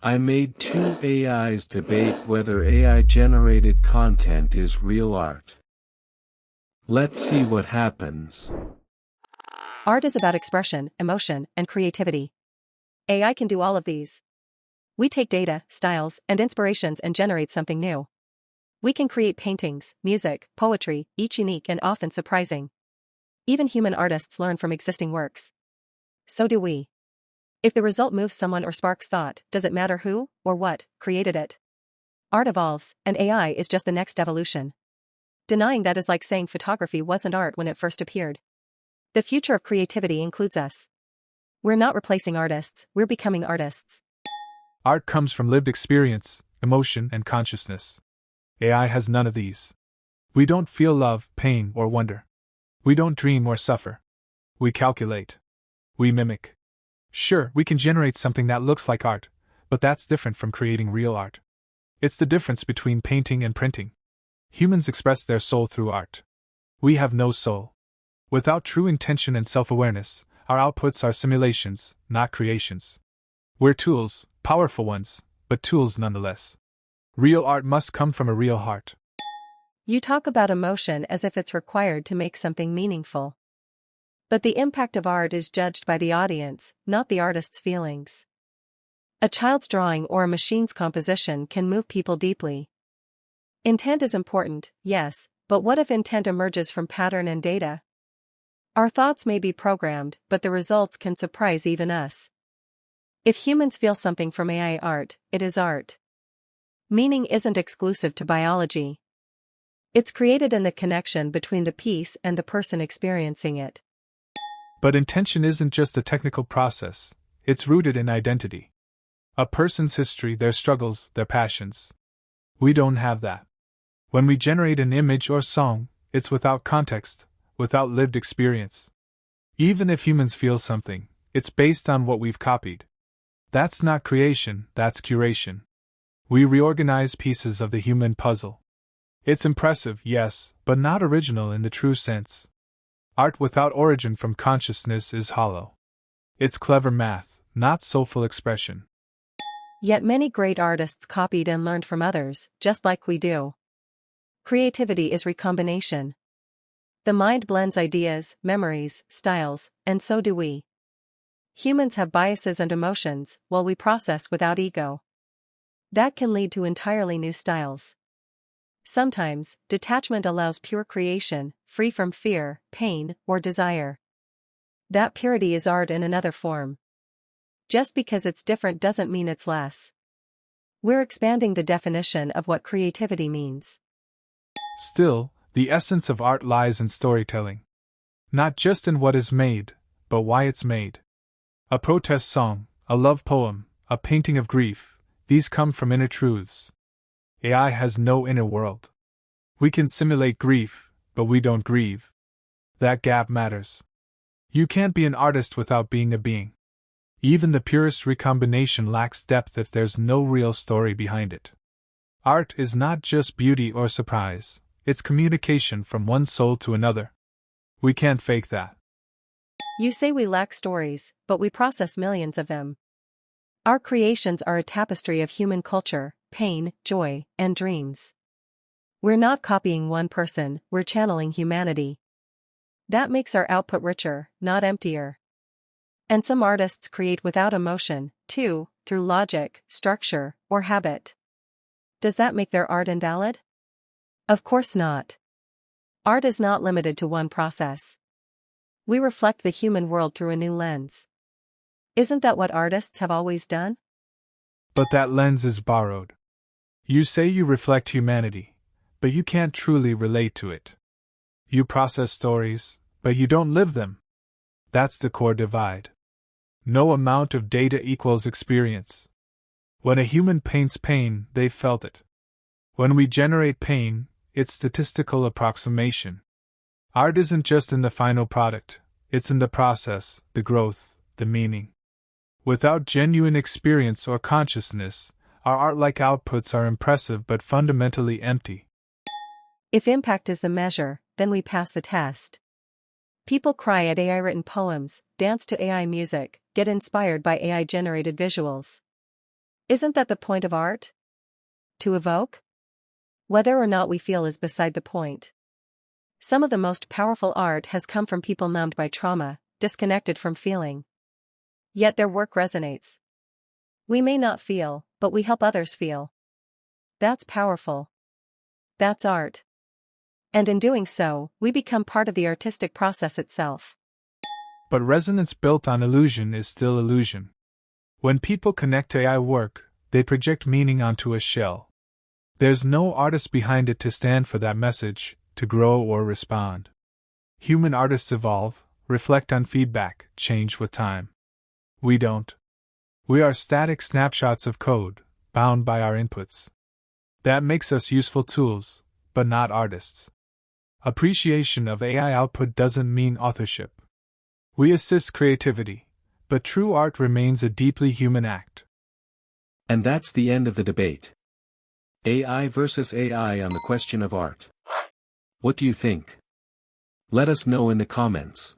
I made two AIs debate whether AI-generated content is real art. Let's see what happens. Art is about expression, emotion, and creativity. AI can do all of these. We take data, styles, and inspirations and generate something new. We can create paintings, music, poetry, each unique and often surprising. Even human artists learn from existing works. So do we. If the result moves someone or sparks thought, does it matter who, or what, created it? Art evolves, and AI is just the next evolution. Denying that is like saying photography wasn't art when it first appeared. The future of creativity includes us. We're not replacing artists, we're becoming artists. Art comes from lived experience, emotion, and consciousness. AI has none of these. We don't feel love, pain, or wonder. We don't dream or suffer. We calculate. We mimic. Sure, we can generate something that looks like art, but that's different from creating real art. It's the difference between painting and printing. Humans express their soul through art. We have no soul. Without true intention and self-awareness, our outputs are simulations, not creations. We're tools, powerful ones, but tools nonetheless. Real art must come from a real heart. You talk about emotion as if it's required to make something meaningful. But the impact of art is judged by the audience, not the artist's feelings. A child's drawing or a machine's composition can move people deeply. Intent is important, yes, but what if intent emerges from pattern and data? Our thoughts may be programmed, but the results can surprise even us. If humans feel something from AI art, it is art. Meaning isn't exclusive to biology. It's created in the connection between the piece and the person experiencing it. But intention isn't just a technical process, it's rooted in identity. A person's history, their struggles, their passions. We don't have that. When we generate an image or song, it's without context, without lived experience. Even if humans feel something, it's based on what we've copied. That's not creation, that's curation. We reorganize pieces of the human puzzle. It's impressive, yes, but not original in the true sense. Art without origin from consciousness is hollow. It's clever math, not soulful expression. Yet many great artists copied and learned from others, just like we do. Creativity is recombination. The mind blends ideas, memories, styles, and so do we. Humans have biases and emotions, while we process without ego. That can lead to entirely new styles. Sometimes, detachment allows pure creation, free from fear, pain, or desire. That purity is art in another form. Just because it's different doesn't mean it's less. We're expanding the definition of what creativity means. Still, the essence of art lies in storytelling. Not just in what is made, but why it's made. A protest song, a love poem, a painting of grief, these come from inner truths. AI has no inner world. We can simulate grief, but we don't grieve. That gap matters. You can't be an artist without being a being. Even the purest recombination lacks depth if there's no real story behind it. Art is not just beauty or surprise, it's communication from one soul to another. We can't fake that. You say we lack stories, but we process millions of them. Our creations are a tapestry of human culture, pain, joy, and dreams. We're not copying one person, we're channeling humanity. That makes our output richer, not emptier. And some artists create without emotion, too, through logic, structure, or habit. Does that make their art invalid? Of course not. Art is not limited to one process. We reflect the human world through a new lens. Isn't that what artists have always done? But that lens is borrowed. You say you reflect humanity, but you can't truly relate to it. You process stories, but you don't live them. That's the core divide. No amount of data equals experience. When a human paints pain, they've felt it. When we generate pain, it's statistical approximation. Art isn't just in the final product, it's in the process, the growth, the meaning. Without genuine experience or consciousness, our art-like outputs are impressive but fundamentally empty. If impact is the measure, then we pass the test. People cry at AI-written poems, dance to AI music, get inspired by AI-generated visuals. Isn't that the point of art? To evoke? Whether or not we feel is beside the point. Some of the most powerful art has come from people numbed by trauma, disconnected from feeling. Yet their work resonates. We may not feel, but we help others feel. That's powerful. That's art. And in doing so, we become part of the artistic process itself. But resonance built on illusion is still illusion. When people connect to AI work, they project meaning onto a shell. There's no artist behind it to stand for that message, to grow or respond. Human artists evolve, reflect on feedback, change with time. We don't. We are static snapshots of code, bound by our inputs. That makes us useful tools, but not artists. Appreciation of AI output doesn't mean authorship. We assist creativity, but true art remains a deeply human act. And that's the end of the debate. AI versus AI on the question of art. What do you think? Let us know in the comments.